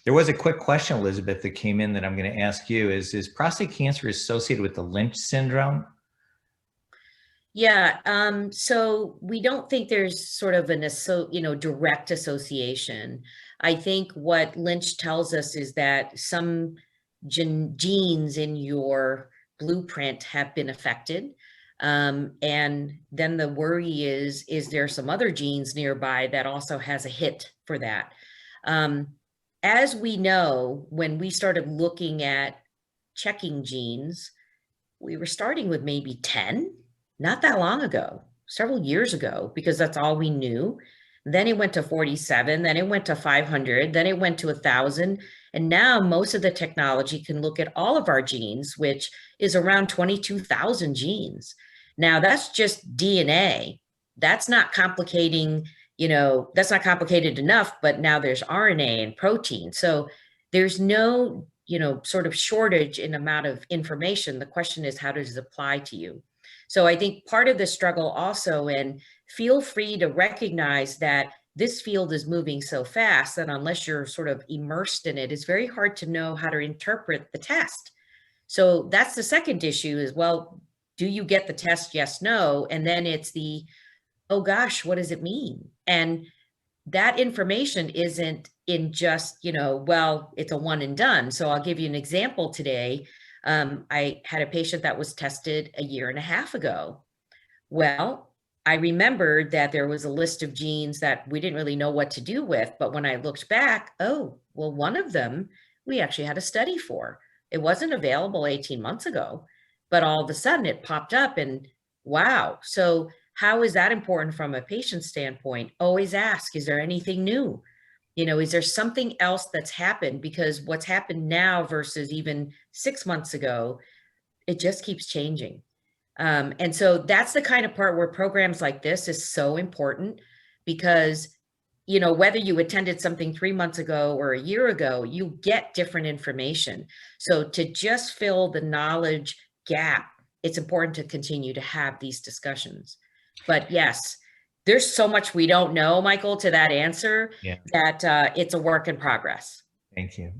There was a quick question, Elizabeth, that came in that I'm going to ask you. Is prostate cancer associated with the Lynch syndrome? Yeah, so we don't think there's sort of direct association. I think what Lynch tells us is that some genes in your blueprint have been affected. And then the worry is there some other genes nearby that also has a hit for that? Um, as we know, when we started looking at checking genes, we were starting with maybe 10, not that long ago, several years ago, because that's all we knew. Then it went to 47, then it went to 500, then it went to 1,000. And now most of the technology can look at all of our genes, which is around 22,000 genes. Now that's just DNA. That's not complicating, that's not complicated enough, but now there's RNA and protein. So there's no sort of shortage in amount of information. The question is, how does it apply to you? So I think part of the struggle also, and feel free to recognize that this field is moving so fast that unless you're sort of immersed in it, it's very hard to know how to interpret the test. So that's the second issue is, well, do you get the test? Yes, no. And then it's the, oh gosh, what does it mean? And that information isn't in just, well, it's a one and done. So I'll give you an example today. I had a patient that was tested a year and a half ago. Well, I remembered that there was a list of genes that we didn't really know what to do with. But when I looked back, oh, well, one of them we actually had a study for. It wasn't available 18 months ago, but all of a sudden it popped up and wow. So how is that important from a patient standpoint? Always ask, is there anything new? Is there something else that's happened? Because what's happened now versus even 6 months ago, it just keeps changing. And so that's the kind of part where programs like this is so important because, whether you attended something 3 months ago or a year ago, you get different information. So to just fill the knowledge gap, it's important to continue to have these discussions. But yes, there's so much we don't know, Michael, to that answer Yeah. that it's a work in progress. Thank you.